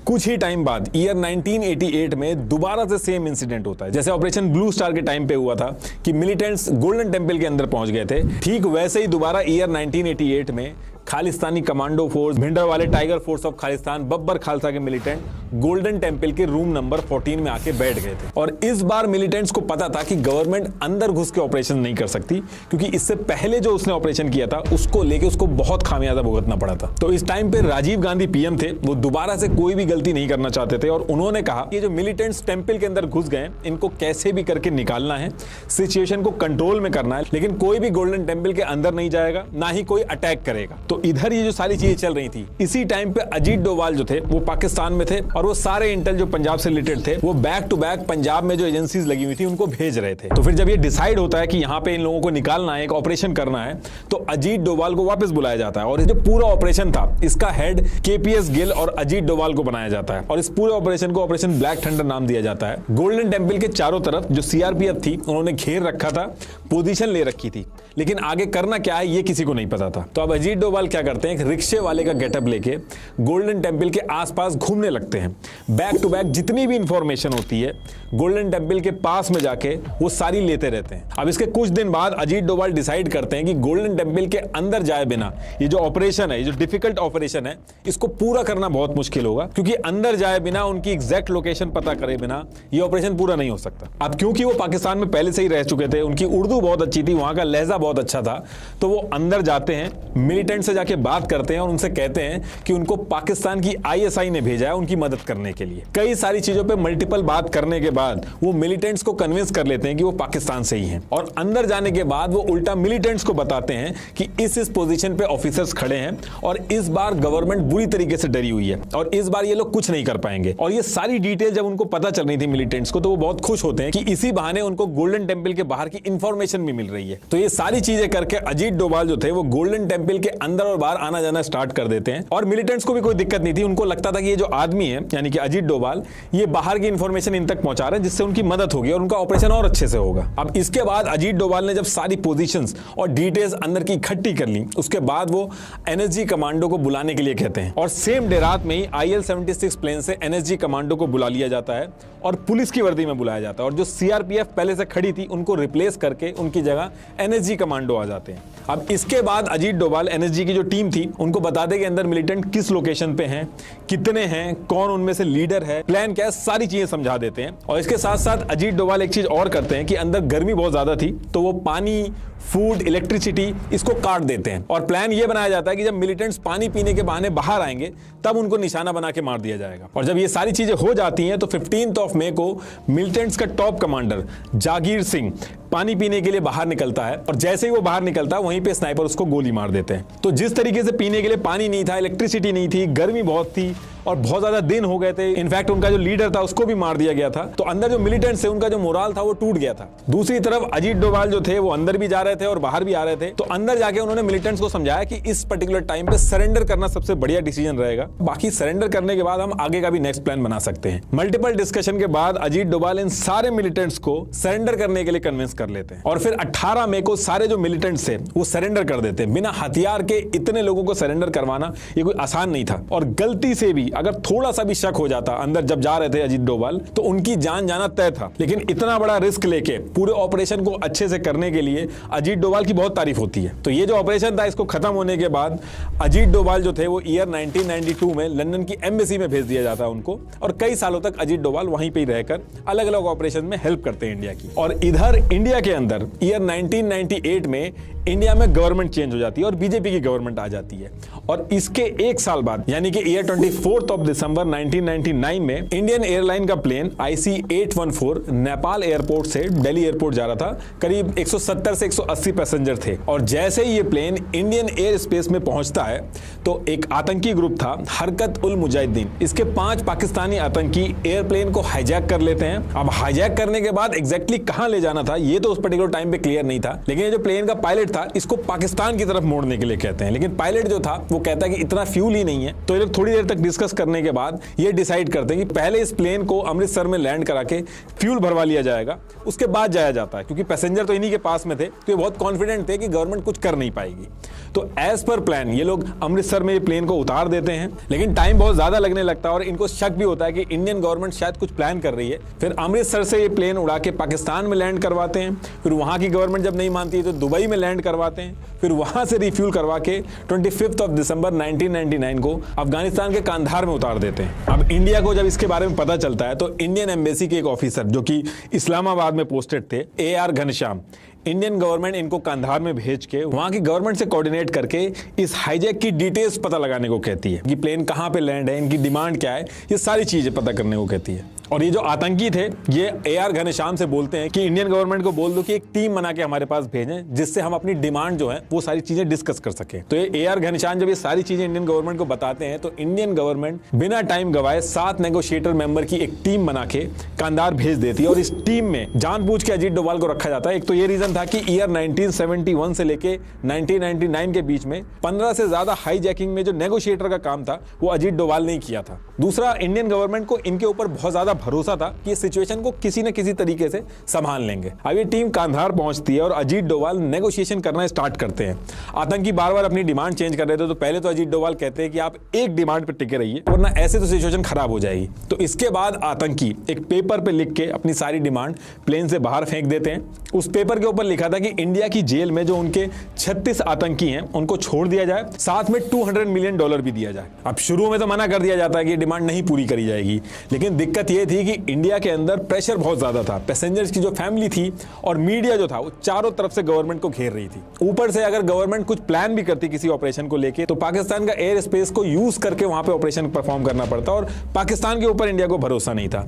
कुछ ही टाइम बाद ईयर 1988 में दोबारा से सेम इंसिडेंट होता है जैसे ऑपरेशन ब्लू स्टार के टाइम पे हुआ था कि मिलिटेंट्स गोल्डन टेंपल के अंदर पहुंच गए थे। ठीक वैसे ही दोबारा ईयर 1988 में खालिस्तानी कमांडो फोर्स, भिंडर वाले tiger force of Khalistan, Babbar Khalsa के मिलिटेंट गोल्डन टेंपल के रूम नंबर 14 में आके बैठ गए थे। और इस बार मिलिटेंट्स को पता था कि गवर्नमेंट अंदर घुस के ऑपरेशन नहीं कर सकती, क्योंकि इससे पहले जो उसने ऑपरेशन किया था उसको लेके उसको बहुत खामियाजा भुगतना पड़ा था। तो इस टाइम पे राजीव गांधी पीएम थे, वो दोबारा से कोई भी गलती नहीं करना चाहते थे और उन्होंने कहा कि जो मिलिटेंट्स टेंपल के अंदर घुस गए इनको कैसे भी करके निकालना है, सिचुएशन को कंट्रोल में करना है, लेकिन कोई भी गोल्डन टेंपल के अंदर नहीं जाएगा, ना ही कोई अटैक करेगा। तो इधर ये जो सारी चीजें चल रही थी, इसी टाइम पे अजीत डोवाल जो थे वो पाकिस्तान में थे और वो सारे इंटेल जो पंजाब से रिलेटेड थे वो बैक टू बैक पंजाब में जो एजेंसीज लगी हुई थी उनको भेज रहे थे। तो फिर जब ये डिसाइड होता है कि यहाँ पे इन लोगों को निकालना है, एक ऑपरेशन करना है, तो अजीत डोवाल को वापस बुलाया जाता है और जो पूरा ऑपरेशन था इसका हेड केपीएस गिल और अजीत डोवाल को बनाया जाता है और इस पूरे ऑपरेशन को ऑपरेशन ब्लैक थंडर नाम दिया जाता है। गोल्डन टेंपल के चारों तरफ जो सीआरपीएफ थी उन्होंने घेर रखा था, पोजीशन ले रखी थी, लेकिन आगे करना क्या है ये किसी को नहीं पता था। तो अब अजीत डोवाल क्या करते हैं, एक रिक्शे वाले का गेटअप लेके गोल्डन टेंपल के आसपास घूमने लगते हैं। बैक टू बैक जितनी भी इंफॉर्मेशन होती है गोल्डन टेंपल के पास में जाके वो सारी लेते रहते हैं। अब इसके कुछ दिन बाद अजीत डोवाल डिसाइड करते हैं कि गोल्डन टेंपल के अंदर जाए बिना ये जो ऑपरेशन है, ये जो डिफिकल्ट ऑपरेशन है, इसको पूरा करना बहुत मुश्किल होगा, क्योंकि अंदर जाए बिना, उनकी एग्जैक्ट लोकेशन पता करे बिना ये ऑपरेशन पूरा नहीं हो सकता। अब क्योंकि वो पाकिस्तान में पहले से ही रह चुके थे, उनकी उर्दू बहुत अच्छी थी, वहां का लहजा बहुत अच्छा था, तो वो अंदर जाते हैं, मिलिटेंट से जाके बात करते हैं और उनसे कहते हैं कि उनको पाकिस्तान की आईएसआई ने भेजा है उनकी मदद करने के लिए। कई सारी चीजों पे मल्टीपल बात करने के बाद वो मिलिटेंट्स को कन्विंस कर लेते हैं कि वो पाकिस्तान से ही हैं और अंदर जाने के बाद वो उल्टा मिलिटेंट्स को बताते हैं कि इस पोजीशन पे ऑफिसर्स खड़े हैं और इस बार गवर्नमेंट बुरी तरीके से डरी हुई है और इस बार ये लोग कुछ नहीं कर पाएंगे। और ये सारी डिटेल जब उनको पता चल रही थी मिलिटेंट्स को, तो वो बहुत खुश होते हैं कि इसी बहाने उनको गोल्डन टेंपल के बाहर की इंफॉर्मेशन भी मिल रही है। तो ये सारी चीजें करके अजीत डोभाल जो थे वो गोल्डन टेंपल के अंदर और बाहर आना जाना स्टार्ट कर देते हैं और मिलिटेंट्स को भी कोई दिक्कत नहीं थी। उनको लगता था कि ये जो आदमी है यानी कि अजीत डोभाल, ये बाहर की इंफॉर्मेशन इन तक पहुंचा रहे हैं जिससे उनकी मदद होगी और उनका ऑपरेशन और अच्छे से होगा। अब इसके बाद अजीत डोभाल ने जब सारी पोजीशंस और डिटेल्स अंदर की इकट्ठी कर ली, उसके बाद वो एनएसजी कमांडो को बुलाने के लिए कहते हैं और सेम डे रात में ही IL-76 प्लेन से एनएसजी कमांडो को बुला लिया जाता है और पुलिस की वर्दी में बुलाया जाता है और जो सीआरपीएफ पहले से खड़ी थी उनको रिप्लेस करके उनकी जगह एनएसजी कमांडो आ जाते हैं। अब इसके बाद अजीत डोभाल एनएसजी की जो टीम थी उनको बता दे कि अंदर मिलिटेंट किस लोकेशन पे हैं, कितने हैं, कौन उनमें से लीडर है, प्लान क्या है, सारी चीजें समझा देते हैं। और इसके साथ साथ अजीत डोभाल एक चीज और करते हैं कि अंदर गर्मी बहुत ज्यादा थी तो वो पानी, फूड, इलेक्ट्रिसिटी इसको काट देते हैं और प्लान ये बनाया जाता है कि जब मिलिटेंट्स पानी पीने के बहाने बाहर आएंगे तब उनको निशाना बना के मार दिया जाएगा। और जब ये सारी चीजें हो जाती हैं तो 15 मई को मिलिटेंट्स का टॉप कमांडर जागीर सिंह पानी पीने के लिए बाहर निकलता है और जैसे ही वो बाहर निकलता है वहीं पे स्नाइपर उसको गोली मार देते हैं। तो जिस तरीके से पीने के लिए पानी नहीं था, इलेक्ट्रिसिटी नहीं थी, गर्मी बहुत थी और बहुत ज्यादा दिन हो गए थे, इनफैक्ट उनका जो लीडर था उसको भी मार दिया गया था, तो अंदर जो मिलिटेंट्स थे उनका जो मोराल था वो टूट गया था। दूसरी तरफ अजीत डोभाल जो थे वो अंदर भी जा रहे थे और बाहर भी आ रहे थे, तो अंदर जाके उन्होंने मिलिटेंट्स को समझाया कि इस पर्टिकुलर टाइम पे सरेंडर करना सबसे बढ़िया डिसीजन रहेगा, बाकी सरेंडर करने के बाद हम आगे का भी नेक्स्ट प्लान बना सकते हैं। मल्टीपल डिस्कशन के बाद अजीत डोभाल इन सारे मिलिटेंट्स को सरेंडर करने के लिए कन्विंस कर लेते हैं और फिर 18 मई को सारे जो मिलिटेंट्स थे वो सरेंडर कर देते हैं। बिना हथियार के इतने लोगों को सरेंडर करवाना ये कोई आसान नहीं था और गलती से भी अगर थोड़ा सा भी शक हो जाता अंदर जब जा रहे थे अजीत डोभाल तो उनकी जान जाना तय था। लेकिन इतना बड़ा रिस्क लेके पूरे ऑपरेशन को अच्छे से करने के लिए अजीत डोभाल की बहुत तारीफ होती है। तो ये जो ऑपरेशन था इसको खत्म होने के बाद अजीत डोभाल जो थे वो ईयर 1992 में लंदन की एम्बेसी में भेज दिया जाता है उनको और कई सालों तक अजीत डोभाल वहीं पे ही रहकर अलग अलग ऑपरेशन में हेल्प करते हैं इंडिया की। और इधर इंडिया के अंदर ईयर 1998 में इंडिया में गवर्नमेंट चेंज हो जाती है और बीजेपी की गवर्नमेंट आ जाती है। और इसके एक साल बाद यानी कि ईयर 24 दिसंबर 1999 में इंडियन एयरलाइन का प्लेन IC-814 नेपाल एयरपोर्ट से दिल्ली एयरपोर्ट जा रहा था। करीब 170 से 180 पैसेंजर थे और जैसे ही ये प्लेन इंडियन एयर स्पेस में पहुंचता है तो एक आतंकी ग्रुप था हरकत उल मुजाहिदीन, इसके 5 पाकिस्तानी आतंकी एयरप्लेन को हाईजैक कर लेते हैं। अब हाईजैक करने के बाद एग्जैक्टली कहां ले जाना था ये तो उस पर्टिकुलर टाइम पे क्लियर नहीं था, लेकिन ये जो प्लेन का पायलट था इसको पाकिस्तान की तरफ मोड़ने के लिए कहते हैं, लेकिन पायलट जो था वो कहता है कि इतना फ्यूल ही नहीं है। तो ये लोग थोड़ी देर तक डिस्कस करने के बाद ये डिसाइड करते हैं कि पहले इस प्लेन को अमृतसर में लैंड करा के फ्यूल भरवा लिया जाएगा, उसके बाद जाया जाता है, क्योंकि पैसेंजर तो इन्हीं के पास में थे तो ये बहुत कॉन्फिडेंट थे कि गवर्नमेंट कुछ कर नहीं पाएगी। तो एज पर प्लान ये लोग अमृतसर में ये प्लेन को उतार देते हैं, लेकिन टाइम बहुत ज्यादा लगने लगता है और इनको शक भी होता है कि इंडियन गवर्नमेंट शायद कुछ प्लान कर रही है। फिर अमृतसर से ये प्लेन उड़ा के पाकिस्तान में लैंड करवाते हैं, फिर वहां की गवर्नमेंट जब नहीं मानती है तो दुबई में लैंड करवाते हैं, फिर वहां से रिफ्यूल करवा के 25 दिसंबर 1999 को अफगानिस्तान के कांधार में उतार देते हैं। अब इंडिया को जब इसके बारे में पता चलता है तो इंडियन एम्बेसी के एक ऑफिसर जो कि इस्लामाबाद में पोस्टेड थे, AR घनश्याम, इंडियन गवर्नमेंट इनको कांधार में भेज के वहां की गवर्नमेंट से कोऑर्डिनेट करके इस हाईजैक की डिटेल्स पता लगाने को कहती है कि प्लेन कहां पे लैंड है, इनकी डिमांड क्या है, ये सारी चीजें पता करने को कहती है। और ये जो आतंकी थे ये AR घनश्याम से बोलते हैं कि इंडियन गवर्नमेंट को बोल दो कि एक टीम बना के हमारे पास भेजें जिससे हम अपनी डिमांड जो है वो सारी चीजें डिस्कस कर सके। तो ये AR घनश्याम जब ये सारी चीजें इंडियन गवर्नमेंट को बताते हैं तो इंडियन गवर्नमेंट बिना टाइम गवाए 7 नेगोशिएटर मेंबर की एक टीम बना के कांधार भेज देती है और इस टीम में जानबूझ के अजीत डोभाल को रखा जाता है। एक तो ये रीजन था कि ईयर 1971 से लेके 1999 के बीच में 15 से ज्यादा हाईजैकिंग में जो नेगोशिएटर का काम था वो अजीत डोभाल ने किया था। दूसरा, इंडियन गवर्नमेंट को इनके ऊपर बहुत ज्यादा भरोसा था कि इस सिचुएशन को किसी न किसी तरीके से संभाल लेंगे। अब ये टीम कांधार पहुंचती है और अजीत डोभाल नेगोशिएशन करना स्टार्ट करते हैं। आतंकी बार बार अपनी डिमांड चेंज कर रहे थे तो पहले तो अजीत डोभाल कहते हैं कि आप एक डिमांड पर टिके रहिए वरना ऐसे तो सिचुएशन खराब हो जाएगी। तो इसके बाद आतंकी एक पेपर पे लिख के अपनी सारी डिमांड प्लेन से बाहर फेंक देते हैं। उस पेपर के ऊपर लिखा था कि इंडिया की जेल में जो उनके 36 आतंकी हैं उनको छोड़ दिया जाए, साथ में $200 मिलियन भी दिया जाए। अब शुरू में तो मना कर दिया जाता है कि डिमांड नहीं पूरी करी जाएगी, लेकिन दिक्कत यह थी कि इंडिया के अंदर प्रेशर बहुत ज्यादा था। पैसेंजर्स की जो फैमिली थी और मीडिया जो था वो चारों तरफ से गवर्नमेंट को घेर रही थी। ऊपर से अगर गवर्नमेंट कुछ प्लान भी करती किसी ऑपरेशन को लेके तो पाकिस्तान का एयर स्पेस को यूज करके वहां पे ऑपरेशन परफॉर्म करना पड़ता और पाकिस्तान के ऊपर इंडिया को भरोसा नहीं था।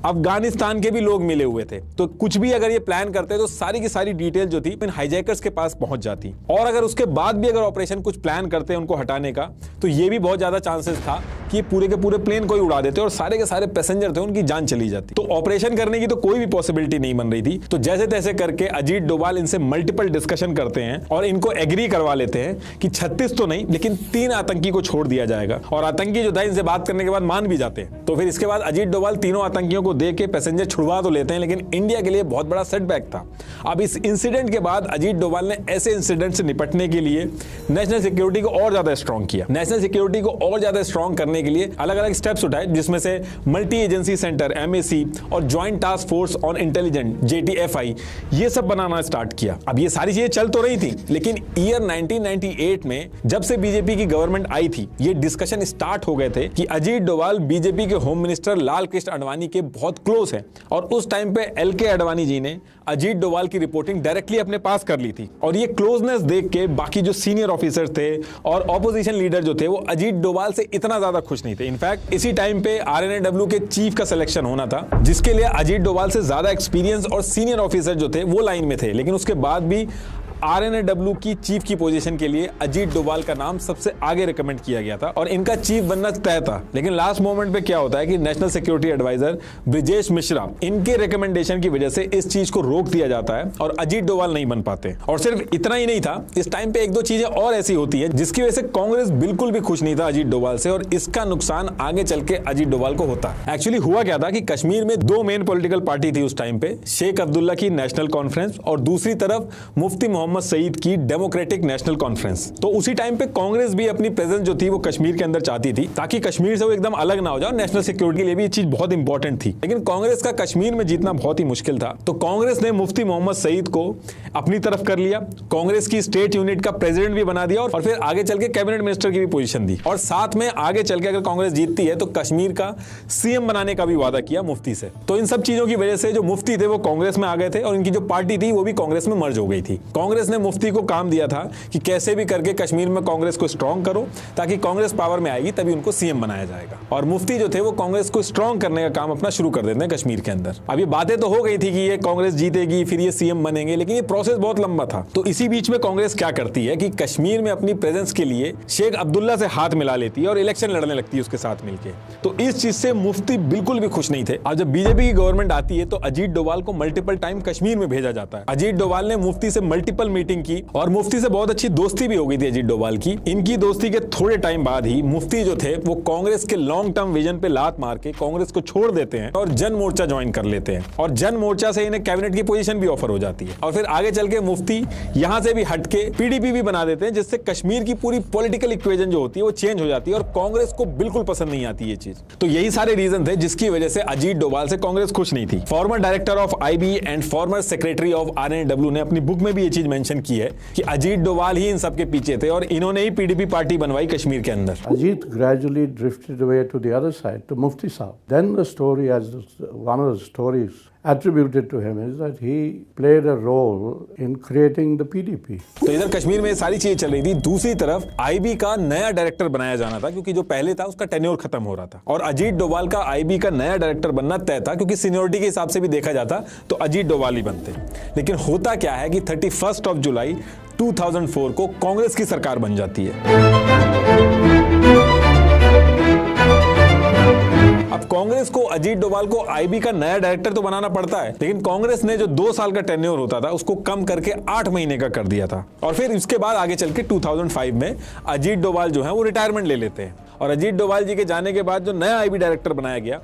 अफगानिस्तान के भी लोग मिले हुए थे तो कुछ भी अगर ये प्लान करते तो सारी की सारी डिटेल जो थी इन हाईजैकर्स के पास पहुंच जाती और अगर उसके बाद भी अगर ऑपरेशन कुछ प्लान करते उनको हटाने का तो ये भी बहुत ज्यादा चांसेस था कि पूरे के पूरे प्लेन को ही उड़ा देते और सारे के सारे पैसेंजर थे उनकी जान चली जाती। तो ऑपरेशन करने की तो कोई भी पॉसिबिलिटी नहीं बन रही थी। तो जैसे तैसे करके अजीत डोभाल इनसे मल्टीपल डिस्कशन करते हैं और इनको एग्री करवा लेते हैं कि 36 तो नहीं लेकिन 3 आतंकी को छोड़ दिया जाएगा और आतंकी जो था इनसे बात करने के बाद मान भी जाते हैं। तो फिर इसके बाद अजीत डोभाल तीनों आतंकियों को दे के पैसेंजर छुड़वा तो लेते हैं, लेकिन इंडिया के लिए बहुत बड़ा सेटबैक था। अब इस इंसिडेंट के बाद अजीत डोभाल ने ऐसे इंसिडेंट से निपटने के लिए नेशनल सिक्योरिटी को और ज्यादा स्ट्रॉन्ग किया। नेशनल सिक्योरिटी को और ज्यादा स्ट्रॉन्ग करने के लिए अलग अलग स्टेप्स उठाए, जिसमें से मल्टी एजेंसी सेंटर MAC और joint task force on intelligence JTFI ये सब बनाना स्टार्ट किया। अब ये सारी चीजें चल तो रही थी, लेकिन ईयर 1998 में जब से बीजेपी की गवर्नमेंट आई थी ये डिस्कशन स्टार्ट हो गए थे कि अजीत डोभाल बीजेपी के होम मिनिस्टर लाल कृष्ण आडवाणी के बहुत क्लोज हैं और उस टाइम पे LK आडवाणी जी ने अजीत डोभाल की रिपोर्टिंग डायरेक्टली अपने पास कर ली थी और ये क्लोजनेस देख के बाकी जो सीनियर ऑफिसर थे और ऑपोजिशन लीडर जो थे वो अजीत डोभाल से इतना ज्यादा खुश नहीं थे। इनफैक्ट इसी टाइम पे RNAW के चीफ का सिलेक्शन होना था जिसके लिए अजीत डोभाल से ज्यादा एक्सपीरियंस और सीनियर ऑफिसर जो थे वो लाइन में थे, लेकिन उसके बाद भी RNAW की चीफ की पोजीशन के लिए अजीत डोभाल का नाम सबसे आगे रिकमेंड किया गया था और इनका चीफ बनना तय था। लेकिन लास्ट मोमेंट पे क्या होता है कि national security adviser Brijesh Mishra इनके रिकमेंडेशन की वजह से इस चीज को रोक दिया जाता है और अजीत डोभाल नहीं बन पाते। और सिर्फ इतना ही नहीं था, इस टाइम पे 1-2 चीजें और ऐसी होती है जिसकी वजह से कांग्रेस बिल्कुल भी खुश नहीं था अजीत डोभाल से और इसका नुकसान आगे चल के अजीत डोभाल को होता है। एक्चुअली हुआ क्या था कि कश्मीर में 2 मेन पॉलिटिकल पार्टी थी उस टाइम पे, शेख अब्दुल्ला की नेशनल कॉन्फ्रेंस और दूसरी तरफ मुफ्ती मोहम्मद सईद की डेमोक्रेटिक नेशनल कॉन्फ्रेंस। तो उसी टाइम पे कांग्रेस भी अपनी प्रेजेंस जो थी वो कश्मीर के अंदर चाहती थी ताकि कश्मीर से वो एकदम अलग ना हो जाए। नेशनल सिक्योरिटी के लिए भी ये चीज बहुत इंपॉर्टेंट थी, लेकिन कांग्रेस का कश्मीर में जीतना बहुत ही मुश्किल था। तो कांग्रेस ने मुफ्ती मोहम्मद सईद को अपनी तरफ कर लिया, कांग्रेस की स्टेट यूनिट का प्रेसिडेंट भी बना दिया और फिर आगे चल के कैबिनेट मिनिस्टर की भी पोजीशन दी और साथ में आगे चल के अगर कांग्रेस जीतती है तो कश्मीर का CM बनाने का भी वादा किया मुफ्ती से। तो इन सब चीजों की वजह से जो मुफ्ती थे वो कांग्रेस में आ गए थे और इनकी जो पार्टी थी वो भी कांग्रेस में मर्ज हो गई थी। कांग्रेस कांग्रेस ने मुफ्ती को काम दिया था कि कैसे भी करके कश्मीर में कांग्रेस को स्ट्रांग करो, ताकि कांग्रेस पावर में आएगी तभी उनको सीएम बनाया जाएगा। और मुफ्ती जो थे वो कांग्रेस को स्ट्रांग करने का काम अपना शुरू कर देते हैं कश्मीर के अंदर। अब ये बातें तो हो गई थी कि ये कांग्रेस जीतेगी फिर ये सीएम बनेंगे, लेकिन ये प्रोसेस बहुत लंबा था। तो इसी बीच में कांग्रेस क्या करती है कि कश्मीर में अपनी प्रेजेंस के लिए शेख अब्दुल्ला से हाथ मिला लेती है और इलेक्शन लड़ने लगती है उसके साथ मिलकर। तो इस चीज से मुफ्ती बिल्कुल भी खुश नहीं थे। अब जब बीजेपी की गवर्नमेंट आती है तो अजीत डोभाल को मल्टीपल टाइम कश्मीर में भेजा जाता है। अजीत डोभाल ने मुफ्ती से मल्टीपल मीटिंग की और मुफ्ती से बहुत अच्छी दोस्ती भी हो गई थी अजीत डोभाल की। इनकी दोस्ती के थोड़े टाइम बाद ही मुफ्ती जो थे वो कांग्रेस के लॉन्ग टर्म विजन पे लात मार के कांग्रेस को छोड़ देते हैं और जन मोर्चा ज्वाइन कर लेते हैं। और जन मोर्चा से इन्हें कैबिनेट की पोजीशन भी ऑफर हो जाती है। और फिर आगे चल के मुफ्ती यहां से भी हटके पीडीपी भी बना देते हैं, जिससे कश्मीर की पूरी पॉलिटिकल इक्वेशन जो होती है वो चेंज हो जाती है और कांग्रेस को बिल्कुल पसंद नहीं आती ये चीज। तो यही सारे रीजन थे जिसकी वजह से अजीत डोभाल से कांग्रेस खुश नहीं थी। Former director of IB and former secretary of RNW ने अपनी बुक में भी ये चीज मेंशन की है कि अजीत डोभाल ही इन सब के पीछे थे और इन्होंने ही पीडीपी पार्टी बनवाई कश्मीर के अंदर। Ajit gradually drifted away to the other side, to Mufti Saab. Then the story, as one of the stories attributed to him, is that he played a role in creating the PDP. तो इधर कश्मीर में सारी चीजें चल रही थी। दूसरी तरफ आईबी का नया डायरेक्टर बनाया जाना था, क्योंकि जो पहले था उसका टेन्योर खत्म हो रहा था। और अजीत डोभाल का आईबी का नया डायरेक्टर बनना तय था, क्योंकि सीनियरिटी के हिसाब से भी देखा जाता तो अजीत डोभाल ही बनते। लेकिन होता क्या है कि 31 जुलाई 2004 को कांग्रेस की सरकार बन जाती है। अब कांग्रेस को अजीत डोभाल को आईबी का नया डायरेक्टर तो बनाना पड़ता है, लेकिन कांग्रेस ने जो 2 साल का टेन्योर होता था उसको कम करके 8 महीने का कर दिया था। और फिर इसके बाद आगे चल के 2005 में अजीत डोभाल जो है वो रिटायरमेंट ले लेते हैं। और अजीत डोभाल जी के जाने के बाद जो नया आईबी डायरेक्टर बनाया गया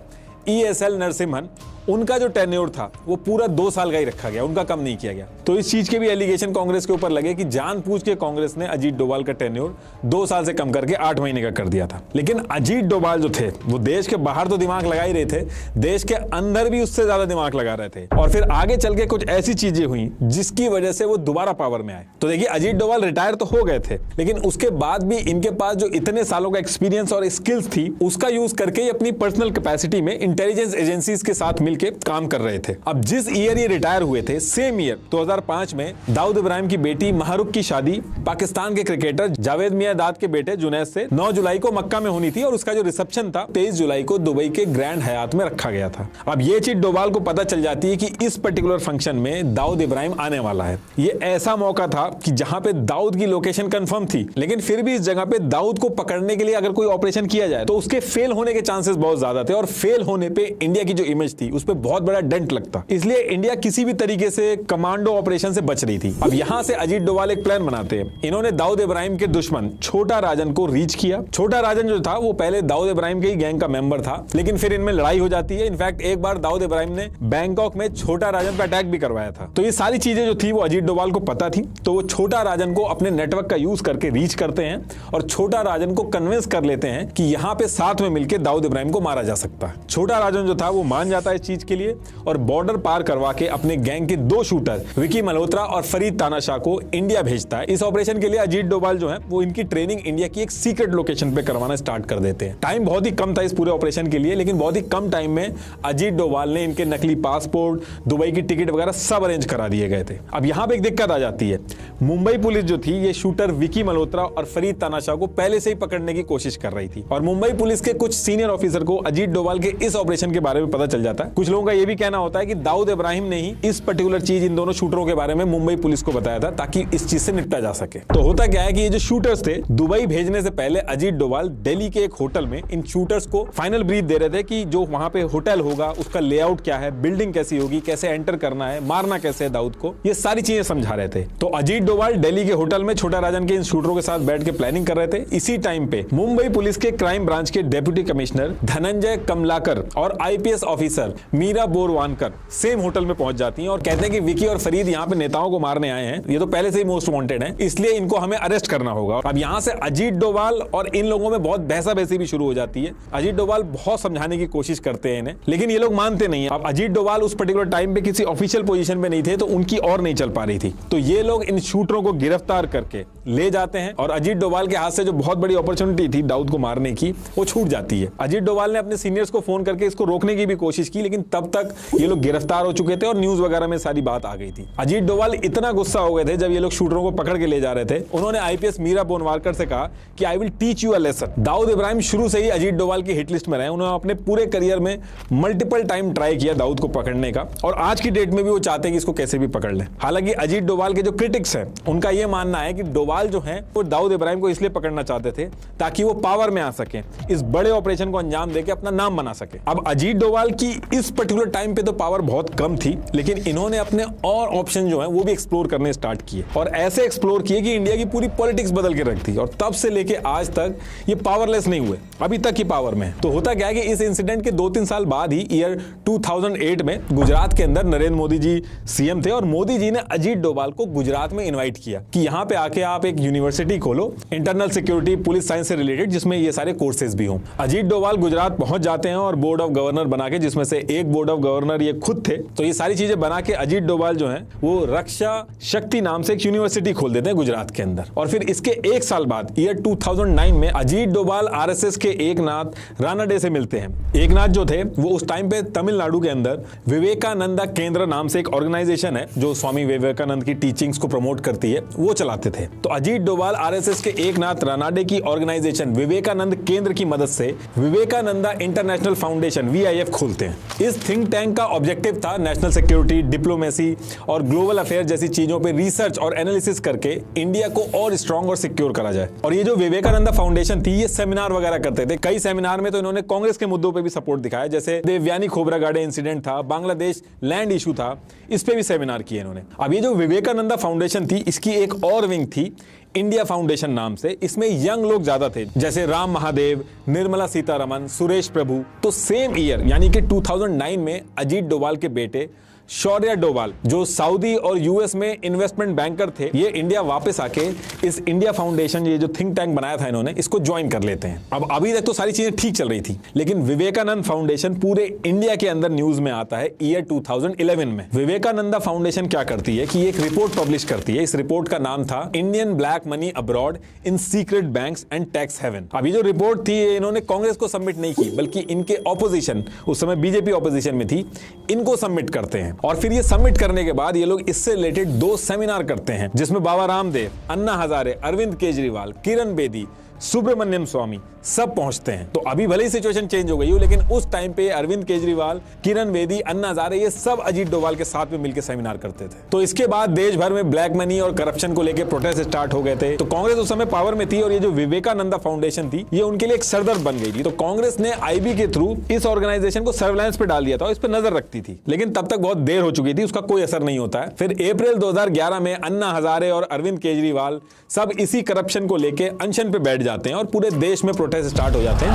ESL नरसिम्हन, उनका जो टेन्योर था वो पूरा 2 साल का ही रखा गया, उनका कम नहीं किया गया। तो इस चीज के भी एलिगेशन कांग्रेस के ऊपर लगे कि जानबूझ के कांग्रेस ने अजीत डोभाल का टेन्योर 2 साल से कम करके 8 महीने का कर दिया था। लेकिन अजीत डोभाल जो थे वो देश के बाहर तो दिमाग लगा ही रहे थे, देश के अंदर भी उससे ज्यादा दिमाग लगा रहे थे। और फिर आगे चल के कुछ ऐसी चीजें हुई जिसकी वजह से वो दोबारा पावर में आए। तो देखिए, अजीत डोभाल रिटायर तो हो गए थे, लेकिन उसके बाद भी इनके पास जो इतने सालों का एक्सपीरियंस और स्किल्स थी उसका यूज करके अपनी पर्सनल कैपेसिटी में इंटेलिजेंस एजेंसीज के साथ मिलकर काम कर रहे थे। अब जिस ईयर ये रिटायर हुए थे, सेम ईयर 2005 में दाऊद इब्राहिम की बेटी महरुख की शादी पाकिस्तान के क्रिकेटर जावेद मियां दाद के बेटे जुनैद से 9 जुलाई को मक्का में होनी थी और उसका जो रिसेप्शन था 23 जुलाई को दुबई के ग्रैंड हयात में रखा गया था। अब ये चीज डोभाल को पता चल जाती है कि इस पर्टिकुलर फंक्शन में दाऊद इब्राहिम आने वाला है। ये ऐसा मौका था कि जहां पे दाऊद की लोकेशन कंफर्म थी, लेकिन फिर भी इस जगह पे दाऊद को पकड़ने के लिए अगर कोई ऑपरेशन किया जाए तो उसके फेल होने के चांसेस बहुत ज्यादा थे। और फेल होने पे इंडिया की जो इमेज थी उस पर बहुत बड़ा डेंट लगता, इसलिए इंडिया किसी भी तरीके से कमांडो ऑपरेशन से बच रही थी। अब यहां से अजीत डोभाल एक प्लान बनाते हैं। इन्होंने दाऊद इब्राहिम के दुश्मन छोटा राजन को रीच किया। छोटा राजन जो था वो पहले दाऊद इब्राहिम के ही गैंग का मेंबर था, लेकिन फिर इनमें लड़ाई हो जाती है। इनफैक्ट एक बार दाऊद इब्राहिम ने बैंकॉक में छोटा राजन पर अटैक भी करवाया था। तो ये सारी चीजें जो थी वो अजीत डोभाल को पता थी, तो वो छोटा राजन को अपने नेटवर्क का यूज करके रीच करते हैं और छोटा राजन को कन्विंस कर लेते हैं कि यहाँ पे साथ में मिलकर दाऊद इब्राहिम को मारा जा सकता है। छोटा राजन जो था वो मान जाता है इस चीज के लिए और बॉर्डर पार करवा के अपने गैंग के 2 शूटर विकी मल्होत्रा और फरीद तानाशाह को इंडिया भेजता है। इस ऑपरेशन के लिए अजीत डोभाल जो है वो इनकी ट्रेनिंग इंडिया की एक सीक्रेट लोकेशन पे करवाना स्टार्ट कर देते हैं। टाइम बहुत ही कम था इस पूरे ऑपरेशन के लिए, लेकिन बहुत ही कम टाइम में अजीत डोभाल ने इनके नकली पासपोर्ट, दुबई की टिकट वगैरह सब अरेंज करा दिए गए थे। अब यहाँ पे एक दिक्कत आ जाती है। मुंबई पुलिस जो थी ये शूटर विकी मल्होत्रा और फरीद तानाशाह को पहले से ही पकड़ने की कोशिश कर रही थी और मुंबई पुलिस के कुछ सीनियर ऑफिसर को अजीत डोभाल के इस ऑपरेशन के बारे में पता चल जाता है। कुछ लोगों का यह भी कहना होता है कि दाऊद इब्राहिम ने ही इस पर्टिकुलर चीज इन दोनों शूटरों के बारे में मुंबई पुलिस को बताया था ताकि इस चीज से निपटा जा सके। तो होता क्या है कि ये जो शूटर्स थे, दुबई भेजने से पहले अजीत डोभाल दिल्ली के एक होटल में इन शूटर्स को फाइनल ब्रीफ दे रहे थे कि जो वहां पे होटल होगा उसका लेआउट क्या है, बिल्डिंग कैसी होगी, कैसे एंटर करना है, मारना कैसे है दाऊद को, ये सारी चीजें समझा रहे थे। तो अजीत डोभाल दिल्ली के होटल में छोटा राजन के इन शूटरों के साथ बैठ के प्लानिंग कर रहे थे। इसी टाइम पे मुंबई पुलिस के क्राइम ब्रांच के डेप्यूटी कमिश्नर धनंजय कमलाकर और IPS officer Meera Borwankar same hotel में पहुंच जाती हैं और कहते हैं कि विकी और फरीद यहाँ पे नेताओं को मारने आए हैं, ये तो पहले से ही मोस्ट वांटेड हैं, इसलिए इनको हमें अरेस्ट करना होगा। अब यहाँ से अजीत डोभाल और इन लोगों में बहुत बहसा-बहसी भी शुरू हो जाती है। अजीत डोभाल बहुत समझाने की कोशिश करते हैं इन्हें, लेकिन ये लोग मानते नहीं है। अब अजीत डोभाल उस पर्टिकुलर टाइम पे किसी ऑफिशियल पोजीशन पे नहीं थे, तो उनकी और नहीं चल पा रही थी। तो ये लोग इन शूटरों को गिरफ्तार करके ले जाते हैं और अजीत डोभाल के हाथ से जो बहुत बड़ी अपॉर्चुनिटी थी दाऊद को मारने की, वो छूट जाती है। अजीत डोभाल ने अपने सीनियर्स को फोन करके इसको रोकने की भी कोशिश की, लेकिन लेकिन तब तक ये लोग गिरफ्तार हो चुके थे और न्यूज वगैरह में सारी बात आ गई थी। अजीत डोभाल इतना गुस्सा हो गए थे जब ये लोग शूटरों को पकड़ के ले जा रहे थे, उन्होंने आईपीएस मीरा बोनवारकर से कहा कि I will teach you a lesson. Dawood Ibrahim शुरू से ही अजीत डोभाल की हिट लिस्ट में रहे, उन्होंने अपने पूरे करियर में मल्टीपल टाइम ट्राई किया दाऊद को पकड़ने का, और आज की डेट में भी वो चाहते हैं कि इसको कैसे भी पकड़ ले। हालांकि अजीत डोभाल के जो क्रिटिक्स हैं उनका यह मानना है कि डोभाल जो है वो दाऊद इब्राहिम को इसलिए पकड़ना चाहते थे ताकि वो पावर में आ सके, इस बड़े ऑपरेशन को अंजाम देके अपना नाम बना सके। अब अजीत डोभाल की इस पर्टिकुलर टाइम पे तो पावर बहुत कम थी, लेकिन इन्होंने अपने और ऑप्शन जो है वो भी एक्सप्लोर करने स्टार्ट किए, और ऐसे एक्सप्लोर किए कि इंडिया की पूरी पॉलिटिक्स बदल के रख दी, और तब से लेके आज तक ये पावरलेस नहीं हुए, अभी तक ही पावर में। तो होता क्या है कि इस इंसिडेंट के 2-3 साल बाद ही ईयर 2008 में गुजरात के अंदर नरेंद्र मोदी जी सीएम थे, और मोदी जी ने अजीत डोभाल को गुजरात में इनवाइट किया कि यहां पे आके आप एक यूनिवर्सिटी खोलो इंटरनल सिक्योरिटी पुलिस साइंस से रिलेटेड, जिसमें ये सारे कोर्सेज भी हों। अजीत डोभाल गुजरात पहुंच जाते हैं और बोर्ड ऑफ गवर्नर बना के, जिसमें से एक बोर्ड ऑफ गवर्नर ये खुद थे, तो ये सारी चीजें बना के अजीत डोभाल जो है वो रक्षा शक्ति नाम से एक यूनिवर्सिटी खोल देते हैं गुजरात के अंदर। और फिर इसके एक साल बाद ईयर 2009 में अजीत डोभाल आरएसएस के एकनाथ रानाडे से मिलते हैं। एकनाथ जो थे वो उस टाइम पे तमिलनाडु के अंदर विवेकानंदा केंद्र नाम से एक ऑर्गेनाइजेशन है जो स्वामी विवेकानंद की टीचिंग्स को प्रमोट करती है, वो चलाते थे। तो अजीत डोभाल आरएसएस के एकनाथ रानाडे की ऑर्गेनाइजेशन विवेकानंद केंद्र की मदद से विवेकानंदा इंटरनेशनल फाउंडेशन VIF खोलते हैं। इस थिंक टैंक का ऑब्जेक्टिव था नेशनल सिक्योरिटी, डिप्लोमेसी और ग्लोबल अफेयर जैसी चीजों पे रिसर्च और एनालिसिस करके इंडिया को और स्ट्रांग और सिक्योर करा जाए। और ये जो विवेकानंदा फाउंडेशन थी ये सेमिनार वगैरह करते थे। कई सेमिनार में तो इन्होंने कांग्रेस के मुद्दों पे भी सपोर्ट दिखाया, जैसे देवयानी खोबरागाड़े इंसिडेंट था, बांग्लादेश लैंड इशू था, इस पे भी सेमिनार किए इन्होंने। अब ये जो विवेकानंदा फाउंडेशन थी इसकी एक और विंग थी इंडिया फाउंडेशन नाम से, इसमें यंग लोग ज्यादा थे जैसे राम महादेव, निर्मला सीतारमन, सुरेश प्रभु। तो सेम ईयर यानी कि 2009 में अजीत डोभाल के बेटे शौर्य डोभाल जो सऊदी और यूएस में इन्वेस्टमेंट बैंकर थे, ये इंडिया वापस आके इस इंडिया फाउंडेशन, ये जो थिंक टैंक बनाया था इन्होंने, इसको ज्वाइन कर लेते हैं। अब अभी तक तो सारी चीजें ठीक चल रही थी, लेकिन विवेकानंद फाउंडेशन पूरे इंडिया के अंदर न्यूज में आता है ईयर 2011 में। विवेकानंदा फाउंडेशन क्या करती है कि एक रिपोर्ट पब्लिश करती है। इस रिपोर्ट का नाम था Indian black money abroad in secret banks and tax haven. अभी जो रिपोर्ट थी इन्होंने कांग्रेस को सबमिट नहीं की, बल्कि इनके ऑपोजिशन, उस समय बीजेपी ऑपोजिशन में थी, इनको सबमिट करते हैं। और फिर ये सबमिट करने के बाद ये लोग इससे रिलेटेड 2 सेमिनार करते हैं, जिसमें बाबा रामदेव, अन्ना हजारे, अरविंद केजरीवाल, किरण बेदी, सुब्रमण्यम स्वामी सब पहुंचते हैं। तो अभी भले ही सिचुएशन चेंज हो गई हो, लेकिन उस टाइम पे अरविंद केजरीवाल, किरण बेदी, अन्ना हजारे ये सब अजीत डोभाल के साथ में मिलकर सेमिनार करते थे। तो इसके बाद देश भर में ब्लैक मनी और करप्शन को लेकर प्रोटेस्ट स्टार्ट हो गए थे। तो कांग्रेस उस समय पावर में थी और ये जो विवेकानंदा फाउंडेशन थी ये उनके लिए एक सरदर्द बन गई थी। तो कांग्रेस ने IB के थ्रू इस ऑर्गेनाइजेशन को सर्विलांस पे डाल दिया था और इस पर नजर रखती थी, लेकिन तब तक बहुत देर हो चुकी थी, उसका कोई असर नहीं होता है। फिर अप्रैल 2011 में अन्ना हजारे और अरविंद केजरीवाल सब इसी करप्शन को लेकर अनशन पे बैठ जाते हैं और पूरे देश में प्रोटेस्ट स्टार्ट हो जाते हैं।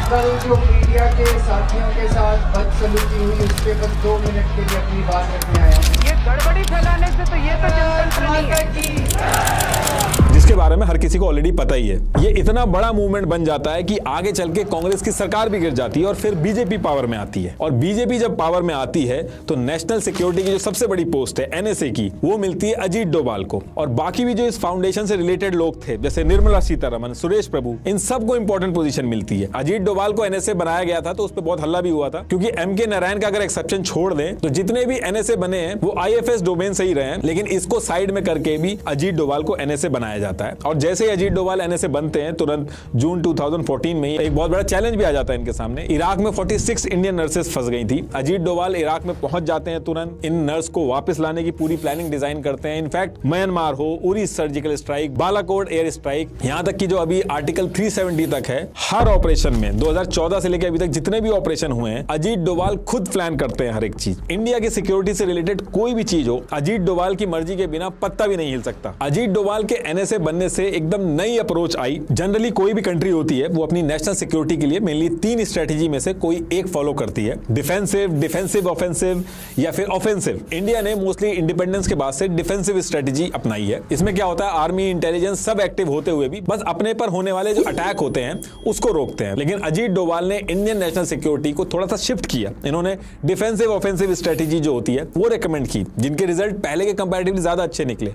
कल जो मीडिया के साथियों के साथ बदसलूकी हुई उसके बस 2 मिनट के लिए अपनी बात रखने आया हूं। ये गड़बड़ी फैलाने से तो ये तो जनतंत्र नहीं है, जिसके बारे में हर किसी को ऑलरेडी पता ही है। ये इतना बड़ा मूवमेंट बन जाता है कि आगे चल के कांग्रेस की सरकार भी गिर जाती है और फिर बीजेपी पावर में आती है। और बीजेपी जब पावर में आती है तो नेशनल सिक्योरिटी की जो सबसे बड़ी पोस्ट है NSA की, वो मिलती है अजीत डोभाल को। और बाकी भी जो इस फाउंडेशन से रिलेटेड लोग थे जैसे निर्मला सीतारमन, सुरेश प्रभु, इन सबको इंपॉर्टेंट पोजीशन मिलती है। अजीत डोभाल को NSA बनाया गया था तो उस पर बहुत हल्ला भी हुआ था, क्योंकि MK नारायण का अगर एक्सेप्शन छोड़ दें तो जितने भी NSA बने हैं वो IFS डोमेन से ही रहे हैं, लेकिन इसको साइड में करके भी अजीत डोभाल को NSA बनाया जाता है। और जैसे ही अजीत डोभाल NSA बनते हैं तुरंत जून 2014 में एक बहुत बड़ा चैलेंज भी आ जाता है इनके सामने। इराक में 46 इंडियन नर्सेस फंस गई थी। अजीत डोभाल इराक में पहुंच जाते हैं, तुरंत इन नर्स को वापस लाने की पूरी प्लानिंग डिजाइन करते हैं। इनफैक्ट म्यांमार हो, Uri surgical strike, Balakot air strike, यहां तक कि जो अभी आर्टिकल 370 तक है, हर ऑपरेशन में 2014 से लेकर अभी तक जितने भी ऑपरेशन हुए हैं अजीत डोभाल खुद प्लान करते हैं हर एक चीज। इंडिया की सिक्योरिटी से रिलेटेड कोई भी चीज हो, अजीत डोभाल की मर्जी के बिना पत्ता भी नहीं हिल सकता। अजीत डोभाल के NSA बनने से एकदम नई अप्रोच आई। जनरली कोई भी कंट्री होती है वो अपनी नेशनल सिक्योरिटी के लिए मेनली 3 स्ट्रेटेजी में से कोई एक फॉलो करती है, डिफेंसिव, डिफेंसिव ऑफेंसिव या फिर ऑफेंसिव। इंडिया ने मोस्टली इंडिपेंडेंस के बाद से डिफेंसिव स्ट्रेटेजी अपनाई है। इसमें क्या होता है, आर्मी, इंटेलिजेंस सब एक्टिव होते हुए भी बस अपने पर होने वाले जो अटैक होते हैं उसको रोकते हैं। लेकिन अजीत डोभाल ने इंडियन नेशनल सिक्योरिटी को थोड़ा सा शिफ्ट किया। इन्होंने डिफेंसिव ऑफेंसिव स्ट्रेटेजी जो होती है वो रेकमेंड की, जिनके रिजल्ट पहले के कंपैरेटिवली ज्यादा अच्छे निकले।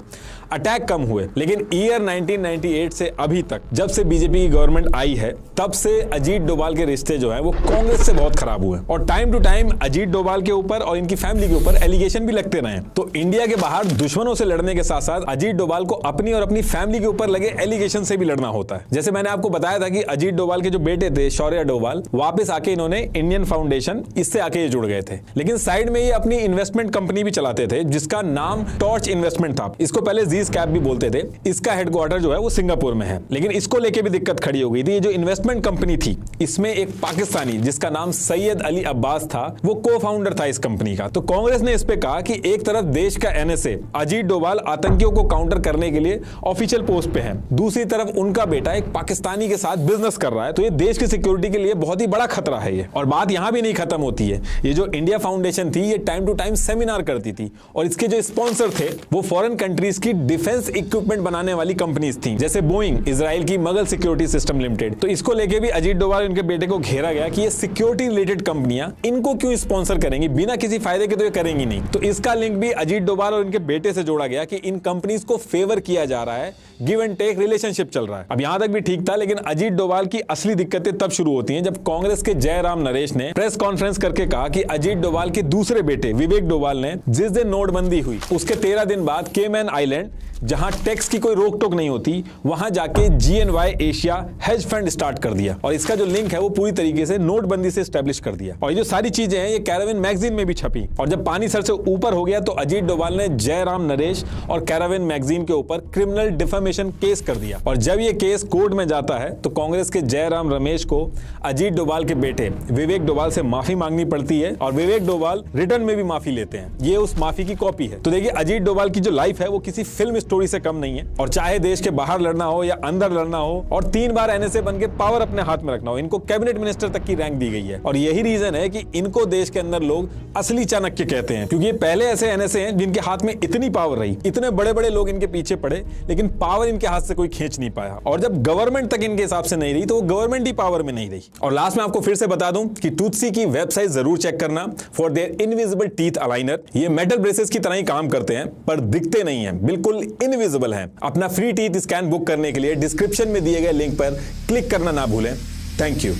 अटैक कम हुए, लेकिन ईयर 1998 से अभी तक, जब से बीजेपी की गवर्नमेंट आई है, तब से अजीत डोभाल के रिश्ते जो हैं वो कांग्रेस से बहुत खराब हुए और time to time Ajit Doval के ऊपर और इनकी फैमिली के ऊपर एलिगेशन भी लगते रहे। तो इंडिया के बाहर दुश्मनों से लड़ने के साथ साथ अजीत डोभाल को अपनी और अपनी फैमिली के ऊपर लगे एलिगेशन से भी लड़ना होता है। जैसे मैंने आपको बताया था कि अजीत डोभाल के जो बेटे थे शौर्य डोभाल, वापस आके इन्होंने इंडियन फाउंडेशन, इससे आके ये जुड़ गए थे। लेकिन साइड में ये अपनी इन्वेस्टमेंट कंपनी भी चलाते थे जिसका नाम टॉर्च इन्वेस्टमेंट था। इसको पहले जीज कैप भी बोलते थे। इसका हेडक्वार्टर जो है वो सिंगापुर में है। लेकिन इसको लेके भी दिक्कत खड़ी हो गई थी। ये जो इन्वेस्टमेंट कंपनी थी, इसमें एक पाकिस्तानी जिसका नाम सैयद अली अब्बास था, वो को फाउंडर था इस कंपनी का। तो कांग्रेस ने इस पे कहा कि एक तरफ देश का एनएसए अजीत डोभाल आतंकियों को काउंटर करने के लिए ऑफिशियल पोस्ट पे है, दूसरी तरफ उनका बेटा एक पाकिस्तानी के साथ बिजनेस कर रहा है। तो ये देश की सिक्योरिटी के लिए बहुत ही बड़ा खतरा है ये। और बात यहां भी नहीं खत्म होती है। ये जो इंडिया फाउंडेशन थी, ये टाइम टू टाइम सेमिनार करती थी और इसके जो स्पॉन्सर थे वो फॉरेन कंट्रीज की डिफेंस इक्विपमेंट बनाने वाली कंपनीज थी, जैसे बोइंग, इजराइल की मगल सिक्योरिटी सिस्टम लिमिटेड। तो इसको लेके भी अजीत डोभाल इनके बेटे को घेरा गया कि ये सिक्योरिटी रिलेटेड कंपनियां इनको क्यों स्पॉन्सर करेंगी, बिना किसी फायदे के तो ये करेंगी नहीं। तो इसका लिंक भी अजीत डोभाल और इनके बेटे से जोड़ा गया कि इन कंपनीज को फेवर किया जा रहा है, गिव एंड टेक रिलेशनशिप चल रहा है। अब यहां तक भी ठीक था, लेकिन अजीत डोभाल की असली दिक्कतें तब शुरू होती हैं जब कांग्रेस के जयराम नरेश ने प्रेस कॉन्फ्रेंस करके कहा कि अजीत डोभाल के दूसरे बेटे विवेक डोभाल ने जिस दिन नोटबंदी हुई उसके 13 दिन बाद केमैन आइलैंड, जहां टैक्स की कोई रोक टोक नहीं होती, वहां जाके GNY Asia hedge fund start कर दिया और इसका जो लिंक है वो पूरी तरीके से नोटबंदी से एस्टेब्लिश कर दिया। और ये जो सारी चीजें हैं ये कैरावन मैगजीन में भी छपी और जब पानी सर से ऊपर हो गया तो अजीत डोभाल ने जयराम नरेश और कैरावन मैगजीन के ऊपर क्रिमिनल डिफेमेशन केस कर दिया। और जब ये केस कोर्ट में जाता है तो कांग्रेस के जयराम रमेश को अजीत डोभाल के बेटे विवेक डोभाल से माफी मांगनी पड़ती है और विवेक डोभाल रिटर्न में भी माफी लेते हैं। ये उस माफी की कॉपी है। तो देखिए, अजीत डोभाल की जो लाइफ है वो किसी फिल्म स्टोरी से कम नहीं है। और चाहे देश के बाहर लड़ना हो या अंदर लड़ना हो और 3 बार एनएसए बन के पावर अपने हाथ में रखना हो, इनको कैबिनेट मिनिस्टर तक की रैंक दी गई है। और यही रीजन है कि इनको देश के अंदर लोग असली चाणक्य कहते हैं, क्योंकि ये पहले ऐसे एनएसए हैं जिनके हाथ में इतनी पावर रही, इतने बड़े बड़े लोग इनके पीछे पड़े, लेकिन पावर इनके हाथ से कोई खींच नहीं पाया। और जब गवर्नमेंट तक इनके हिसाब से नहीं रही तो वो गवर्नमेंट ही पावर में नहीं रही। और लास्ट में आपको फिर से बता दूं कि टूथसी की वेबसाइट जरूर चेक करना for their invisible teeth aligner. ये मेटल ब्रेसेस की तरह ही काम करते हैं पर दिखते नहीं है, बिल्कुल इनविजिबल है। अपना फ्री टीथ स्कैन बुक करने के लिए डिस्क्रिप्शन में दिए गए लिंक पर क्लिक करना ना भूलें। Thank you.